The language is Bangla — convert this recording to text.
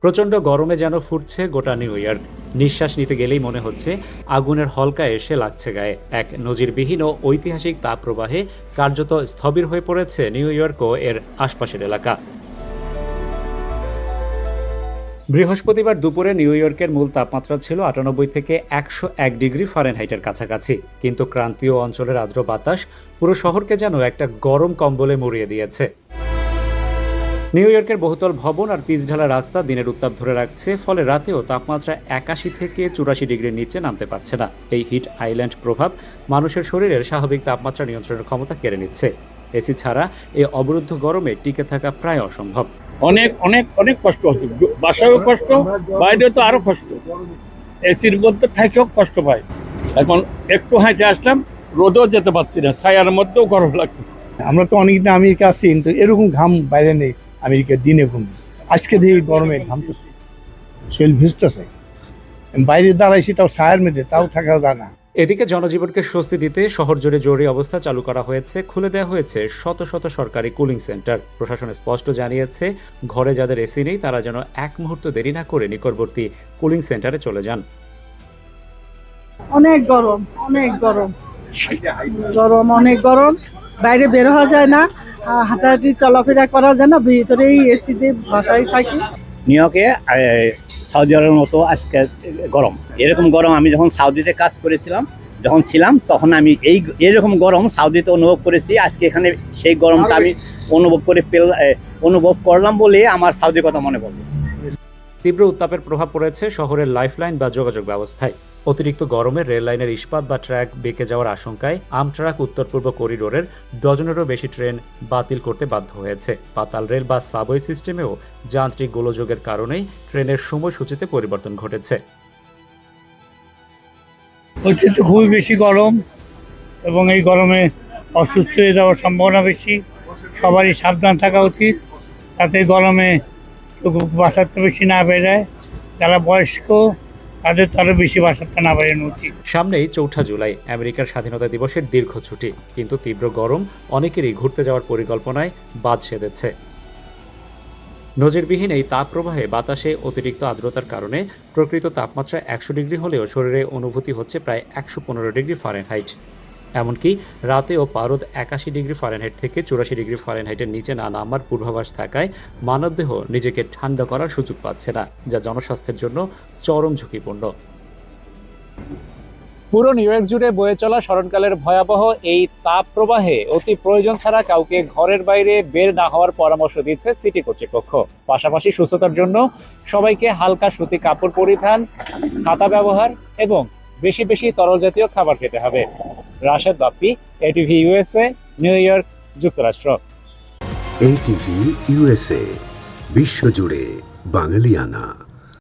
প্রচণ্ড গরমে যেন ফুটছে গোটা নিউ ইয়র্ক। নিঃশ্বাস নিতে গেলেই মনে হচ্ছে আগুনের হলকা এসে লাগছে গায়ে। এক নজিরবিহীন ও ঐতিহাসিক তাপপ্রবাহে কার্যত স্থবির হয়ে পড়েছে নিউ ইয়র্ক ও এর আশপাশের এলাকা। বৃহস্পতিবার দুপুরে নিউ ইয়র্কের মূল তাপমাত্রা ছিল ৯৮ থেকে ১০১ ডিগ্রি ফারেনহাইটের কাছাকাছি, কিন্তু ক্রান্তীয় অঞ্চলের আর্দ্র বাতাস পুরো শহরকে যেন একটা গরম কম্বলে মুড়িয়ে দিয়েছে। নিউ ইয়র্কের বহুতল ভবন আর পিচঢালা রাস্তা দিনের উত্তাপ ধরে রাখছে, ফলে রাতেও তাপমাত্রা ৮১ থেকে ৮৪ ডিগ্রির নিচে নামতে পারছে না। এই হিট আইল্যান্ড প্রভাব মানুষের শরীরের স্বাভাবিক তাপমাত্রা নিয়ন্ত্রণের ক্ষমতা কেড়ে নিচ্ছে। এসি ছাড়া এই অবরুদ্ধ গরমে টিকে থাকা প্রায় অসম্ভব। অনেক অনেক অনেক কষ্ট হচ্ছে, বাসায়ও কষ্ট, বাইরেও তো আরো কষ্ট। এসির মধ্যে থেকেও কষ্ট পাই। এখন একটু হাঁটে আসলাম, রোদেও যেতে পারছি না, ছায়ার মধ্যেও গরম লাগছে। আমরা তো অনেকদিন আমেরিকা আছি, কিন্তু এরকম ঘাম বাইরে নেই। আমেরিকার দিনে ঘুম, আজকে দিয়ে গরমে ঘামতেছি, শরীর ভিজতেছে। বাইরে দাঁড়াইছি তাও ছায়ার মধ্যে, তাও থাকা যায় না। এদিকে জনজীবনকে স্বস্তি দিতে শহর জুড়ে জরুরি অবস্থা চালু করা হয়েছে। খুলে দেওয়া হয়েছে শত শত সরকারি কুলিং সেন্টার। প্রশাসন স্পষ্ট জানিয়েছে, ঘরে যাদের এসি নেই তারা যেন এক মুহূর্ত দেরি না করে নিকটবর্তী কুলিং সেন্টারে চলে যান। অনেক গরম, অনেক গরম, গরম, অনেক গরম। বাইরে বের হওয়া যায় না, হাঁটাহাঁটি চলাফেরা করা যায় না, ভিতরেই এসি দিয়ে বাসায় থাকি। নিউ ইয়র্কে সৌদি আরবের মতো আজকে গরম। এরকম গরম আমি যখন সাউদিতে কাজ করেছিলাম, যখন ছিলাম, তখন আমি এরকম গরম সাউদিতে অনুভব করেছি। আজকে এখানে সেই গরমটা আমি অনুভব করলাম বলে আমার সাউদির কথা মনে পড়লো। তীব্র উত্তাপের প্রভাব পড়েছে শহরের লাইফলাইন বা যোগাযোগ ব্যবস্থায়। অতিরিক্ত গরমে রেল লাইনের ইস্পাত বা ট্র্যাক বেঁকে যাওয়ার আশঙ্কায় আমট্রাক উত্তর পূর্ব করিডোরের ডজনেরও বেশি ট্রেন বাতিল করতে বাধ্য হয়েছে। পাতাল রেল বা সাবওয়ে সিস্টেমেও যান্ত্রিক গোলযোগের কারণেই ট্রেনের সময়সূচিতে পরিবর্তন ঘটেছে। অতিরিক্ত খুবই বেশি গরম, এবং এই গরমে অসুস্থ হয়ে যাওয়ার সম্ভাবনা বেশি। সবারই সাবধান থাকা উচিত, তাতে গরমে বাসাতে বেশি না বেড়ায়। যারা বয়স্ক তাদের তো আরও বেশি বাসাতে না বেড়ানো উচিত। সামনেই ৪ঠা জুলাই, আমেরিকার স্বাধীনতা দিবসের দীর্ঘ ছুটি, কিন্তু তীব্র গরম অনেকেরই ঘুরতে যাওয়ার পরিকল্পনায় বাদ সেধেছে। নজিরবিহীন এই তাপপ্রবাহে বাতাসে অতিরিক্ত আর্দ্রতার কারণে প্রকৃত তাপমাত্রা ১০০ ডিগ্রি হলেও শরীরে অনুভূতি হচ্ছে প্রায় ১১৫ ডিগ্রি ফারেনহাইট। এমনকি রাতেও পারদ ৮১ ডিগ্রি ফারেনহাইট থেকে ৮৪ ডিগ্রি ফারেনহাইটের নিচে না নামার পূর্বাভাস থাকায় মানবদেহ নিজেকে ঠান্ডা করার সুযোগ পাচ্ছে না, যা জনস্বাস্থ্যের জন্য চরম ঝুঁকিপূর্ণ। পুরো নিউ ইয়র্ক জুড়ে বয়ে চলা স্মরণকালের ভয়াবহ এই তাপ প্রবাহে অতি প্রয়োজন ছাড়া কাউকে ঘরের বাইরে বের না হওয়ার পরামর্শ দিচ্ছে সিটি কর্তৃপক্ষ। পাশাপাশি সুস্থতার জন্য সবাইকে হালকা সুতি কাপড় পরিধান, ছাতা ব্যবহার এবং বেশি বেশি তরল জাতীয় খাবার খেতে হবে। Rashed Bappi, ATV USA, new York, যুক্তরাষ্ট্র। এটিভি ইউএসএ, বিশ্বজুড়ে বাঙালিয়ানা।